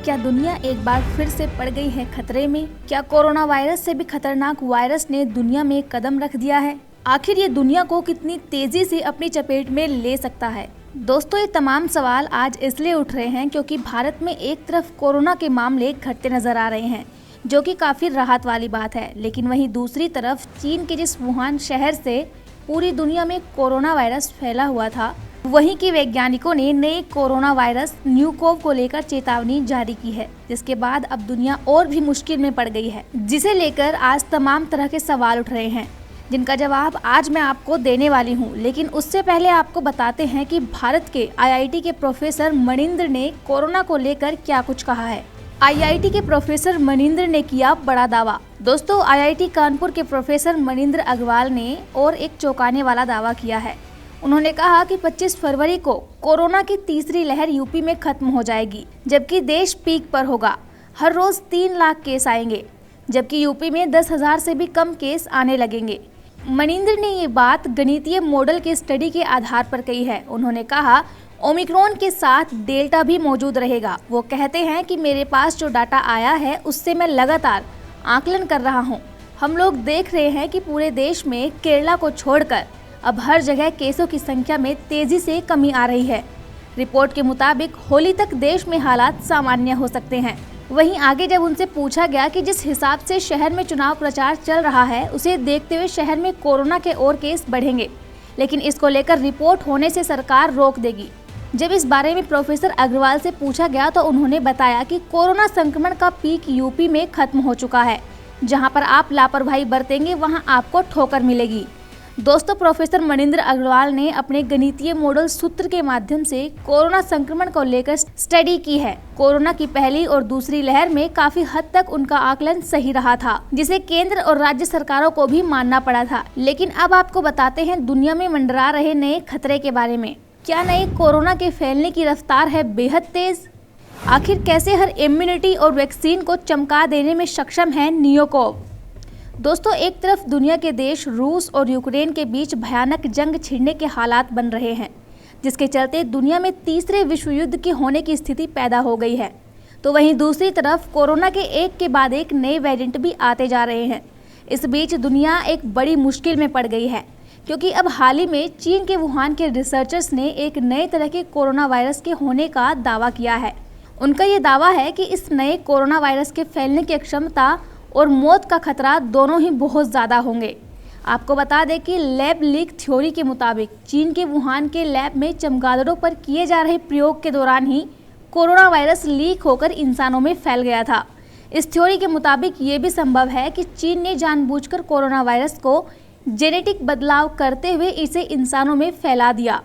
क्या दुनिया एक बार फिर से पड़ गई है खतरे में? क्या कोरोना वायरस से भी खतरनाक वायरस ने दुनिया में कदम रख दिया है? आखिर ये दुनिया को कितनी तेजी से अपनी चपेट में ले सकता है? दोस्तों, ये तमाम सवाल आज इसलिए उठ रहे हैं क्योंकि भारत में एक तरफ कोरोना के मामले घटते नजर आ रहे हैं, जो कि काफी राहत वाली बात है, लेकिन वहीं दूसरी तरफ चीन के जिस वुहान शहर से पूरी दुनिया में कोरोना वायरस फैला हुआ था, वहीं के वैज्ञानिकों ने नए कोरोना वायरस न्यूकोव को लेकर चेतावनी जारी की है, जिसके बाद अब दुनिया और भी मुश्किल में पड़ गई है, जिसे लेकर आज तमाम तरह के सवाल उठ रहे हैं, जिनका जवाब आज मैं आपको देने वाली हूं। लेकिन उससे पहले आपको बताते हैं कि भारत के आईआईटी के प्रोफेसर मनिंदर ने कोरोना को लेकर क्या कुछ कहा है। आईआईटी के प्रोफेसर मनिंदर ने किया बड़ा दावा। दोस्तों, आईआईटी कानपुर के प्रोफेसर मनिंदर अग्रवाल ने और एक चौंकाने वाला दावा किया है। उन्होंने कहा कि 25 फरवरी को कोरोना की तीसरी लहर यूपी में खत्म हो जाएगी, जबकि देश पीक पर होगा। हर रोज 3 लाख केस आएंगे, जबकि यूपी में 10,000 से भी कम केस आने लगेंगे। मनिंदर ने ये बात गणितीय मॉडल के स्टडी के आधार पर कही है। उन्होंने कहा, ओमिक्रॉन के साथ डेल्टा भी मौजूद रहेगा। वो कहते हैं कि मेरे पास जो डाटा आया है उससे मैं लगातार आकलन कर रहा हूँ। हम लोग देख रहे हैं कि पूरे देश में केरला को छोड़कर अब हर जगह केसों की संख्या में तेजी से कमी आ रही है। रिपोर्ट के मुताबिक होली तक देश में हालात सामान्य हो सकते हैं। वहीं आगे जब उनसे पूछा गया कि जिस हिसाब से शहर में चुनाव प्रचार चल रहा है, उसे देखते हुए शहर में कोरोना के और केस बढ़ेंगे, लेकिन इसको लेकर रिपोर्ट होने से सरकार रोक देगी। जब इस बारे में प्रोफेसर अग्रवाल से पूछा गया तो उन्होंने बताया कि कोरोना संक्रमण का पीक यूपी में खत्म हो चुका है। जहां पर आप लापरवाही बरतेंगे वहां आपको ठोकर मिलेगी। दोस्तों, प्रोफेसर मनिंदर अग्रवाल ने अपने गणितीय मॉडल सूत्र के माध्यम से कोरोना संक्रमण को लेकर स्टडी की है। कोरोना की पहली और दूसरी लहर में काफी हद तक उनका आकलन सही रहा था, जिसे केंद्र और राज्य सरकारों को भी मानना पड़ा था। लेकिन अब आपको बताते हैं दुनिया में मंडरा रहे नए खतरे के बारे में। क्या नए कोरोना के फैलने की रफ्तार है बेहद तेज? आखिर कैसे हर इम्यूनिटी और वैक्सीन को चमका देने में सक्षम है न्यूकोव? दोस्तों, एक तरफ दुनिया के देश रूस और यूक्रेन के बीच भयानक जंग छिड़ने के हालात बन रहे हैं, जिसके चलते दुनिया में तीसरे विश्व युद्ध के होने की स्थिति पैदा हो गई है। तो वहीं दूसरी तरफ कोरोना के एक के बाद एक नए वेरिएंट भी आते जा रहे हैं। इस बीच दुनिया एक बड़ी मुश्किल में पड़ गई है, क्योंकि अब हाल ही में चीन के वुहान के रिसर्चर्स ने एक नए तरह के कोरोना वायरस के होने का दावा किया है। उनका ये दावा है कि इस नए कोरोना वायरस के फैलने की क्षमता और मौत का खतरा दोनों ही बहुत ज़्यादा होंगे। आपको बता दें कि लैब लीक थ्योरी के मुताबिक चीन के वुहान के लैब में चमगादड़ों पर किए जा रहे प्रयोग के दौरान ही कोरोना वायरस लीक होकर इंसानों में फैल गया था। इस थ्योरी के मुताबिक ये भी संभव है कि चीन ने जानबूझकर कोरोना वायरस को जेनेटिक बदलाव करते हुए इसे इंसानों में फैला दिया।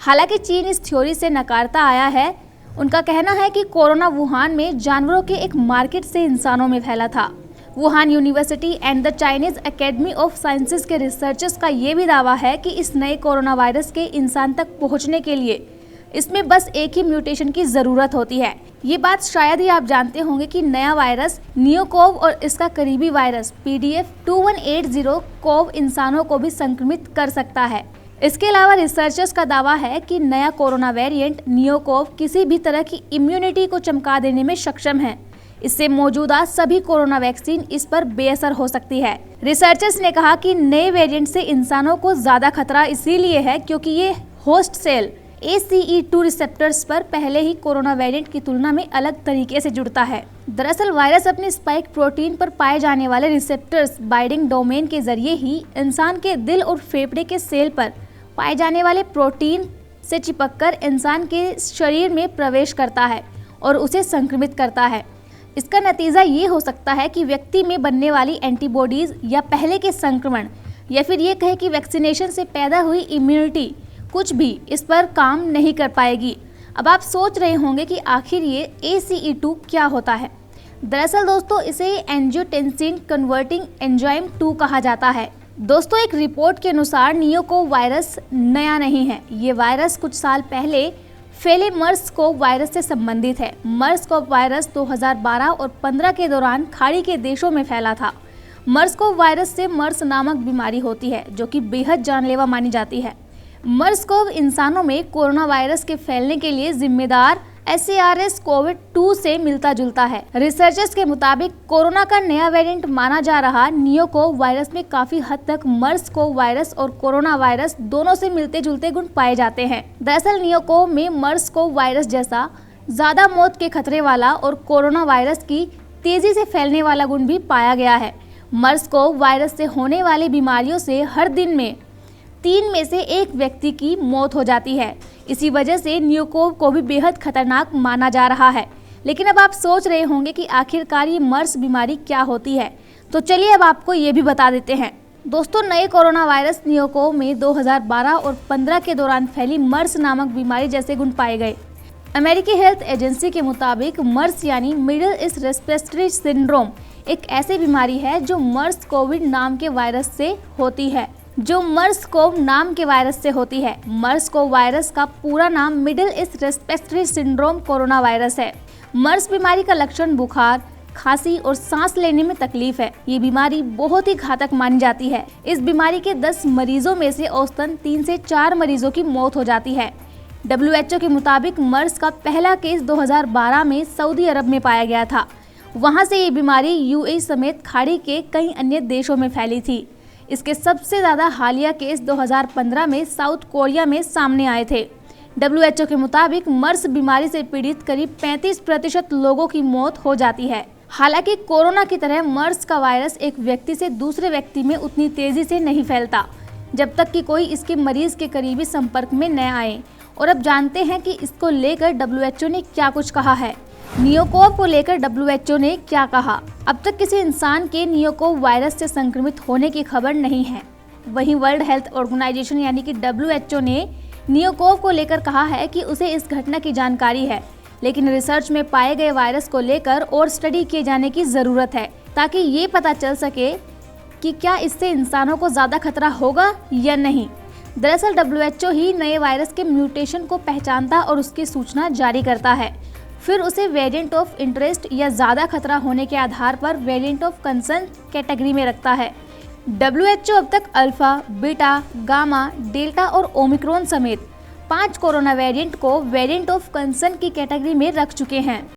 हालांकि चीन इस थ्योरी से नकारता आया है। उनका कहना है कि कोरोना वुहान में जानवरों के एक मार्केट से इंसानों में फैला था। Wuhan university and the Chinese academy of sciences के रिसर्चर्स का ये भी दावा है कि इस नए कोरोना वायरस के इंसान तक पहुंचने के लिए इसमें बस एक ही म्यूटेशन की ज़रूरत होती है। ये बात शायद ही आप जानते होंगे कि नया वायरस न्यूकोव और इसका करीबी वायरस PDF2180 कोव इंसानों को भी संक्रमित कर सकता है। इसके अलावा रिसर्चर्स का दावा है कि नया कोरोना वेरिएंट न्यूकोव किसी भी तरह की इम्यूनिटी को चमका देने में सक्षम है। इससे मौजूदा सभी कोरोना वैक्सीन इस पर बेअसर हो सकती है। रिसर्चर्स ने कहा कि नए वेरिएंट से इंसानों को ज्यादा खतरा इसीलिए है क्योंकि ये होस्ट सेल ACE2 रिसेप्टर्स पर पहले ही कोरोना वेरिएंट की तुलना में अलग तरीके से जुड़ता है। दरअसल वायरस अपने स्पाइक प्रोटीन पर पाए जाने वाले रिसेप्टर्स बाइंडिंग डोमेन के जरिए ही इंसान के दिल और फेफड़े के सेल पर पाए जाने वाले प्रोटीन से चिपककर इंसान के शरीर में प्रवेश करता है और उसे संक्रमित करता है। इसका नतीजा ये हो सकता है कि व्यक्ति में बनने वाली एंटीबॉडीज या पहले के संक्रमण या फिर ये कहे कि वैक्सीनेशन से पैदा हुई इम्यूनिटी कुछ भी इस पर काम नहीं कर पाएगी। अब आप सोच रहे होंगे कि आखिर ये ACE2 क्या होता है। दरअसल दोस्तों, इसे एंजियोटेंसिन कन्वर्टिंग एंजाइम 2 कहा जाता है। दोस्तों, एक रिपोर्ट के अनुसार न्यूकोव वायरस नया नहीं है। ये वायरस कुछ साल पहले फैले मर्स-कोव वायरस से संबंधित है। मर्स-कोव वायरस 2012 और 15 के दौरान खाड़ी के देशों में फैला था। मर्स-कोव वायरस से मर्स नामक बीमारी होती है, जो कि बेहद जानलेवा मानी जाती है। मर्स-कोव इंसानों में कोरोना वायरस के फैलने के लिए जिम्मेदार SARS कोविड-2 से मिलता जुलता है। रिसर्चर्स के मुताबिक कोरोना का नया वेरिएंट माना जा रहा नियोकोव वायरस में काफी हद तक मर्स कोव वायरस और कोरोना वायरस दोनों से मिलते जुलते गुण पाए जाते हैं। दरअसल नियोकोव में मर्स कोव वायरस जैसा ज्यादा मौत के खतरे वाला और कोरोना वायरस की तेजी से फैलने वाला गुण भी पाया गया है। मर्स कोव वायरस से होने वाली बीमारियों से हर दिन में 3 में से 1 व्यक्ति की मौत हो जाती है। इसी वजह से नियोकोव को भी बेहद खतरनाक माना जा रहा है। लेकिन अब आप सोच रहे होंगे कि आखिरकार ये मर्स बीमारी क्या होती है, तो चलिए अब आपको ये भी बता देते हैं। दोस्तों, नए कोरोना वायरस नियोकोव में 2012 और 15 के दौरान फैली मर्स नामक बीमारी जैसे गुण पाए गए। अमेरिकी हेल्थ एजेंसी के मुताबिक मर्स यानी मिडिल ईस्ट रेस्पिरेटरी सिंड्रोम एक ऐसी बीमारी है जो मर्स कोविड नाम के वायरस से होती है। मर्स कोव वायरस का पूरा नाम middle east respiratory syndrome corona virus है। मर्स बीमारी का लक्षण बुखार, खांसी और सांस लेने में तकलीफ है। ये बीमारी बहुत ही घातक मानी जाती है। इस बीमारी के 10 मरीजों में से औसतन 3 से 4 मरीजों की मौत हो जाती है। WHO के मुताबिक मर्स का पहला केस 2012 में सऊदी अरब में पाया गया था। वहां से ये बीमारी UAE समेत खाड़ी के कई अन्य देशों में फैली थी। इसके सबसे ज़्यादा हालिया केस 2015 में साउथ कोरिया में सामने आए थे। WHO के मुताबिक मर्स बीमारी से पीड़ित करीब 35% लोगों की मौत हो जाती है। हालांकि कोरोना की तरह मर्स का वायरस एक व्यक्ति से दूसरे व्यक्ति में उतनी तेजी से नहीं फैलता जब तक कि कोई इसके मरीज के करीबी संपर्क में न आए। और अब जानते हैं कि इसको लेकर WHO ने क्या कुछ कहा है। नियोकोव को लेकर WHO ने क्या कहा। अब तक किसी इंसान के नियोकोव वायरस से संक्रमित होने की खबर नहीं है। वहीं वर्ल्ड हेल्थ ऑर्गेनाइजेशन यानी कि WHO ने नियोकोव को लेकर कहा है कि उसे इस घटना की जानकारी है, लेकिन रिसर्च में पाए गए वायरस को लेकर और स्टडी किए जाने की ज़रूरत है ताकि ये पता चल सके कि क्या इससे इंसानों को ज़्यादा खतरा होगा या नहीं। दरअसल WHO ही नए वायरस के म्यूटेशन को पहचानता और उसकी सूचना जारी करता है, फिर उसे वेरिएंट ऑफ इंटरेस्ट या ज़्यादा खतरा होने के आधार पर वेरिएंट ऑफ कंसर्न कैटेगरी में रखता है। WHO अब तक अल्फा, बीटा, गामा, डेल्टा और ओमिक्रॉन समेत 5 कोरोना वेरिएंट को वेरिएंट ऑफ कंसर्न की कैटेगरी में रख चुके हैं।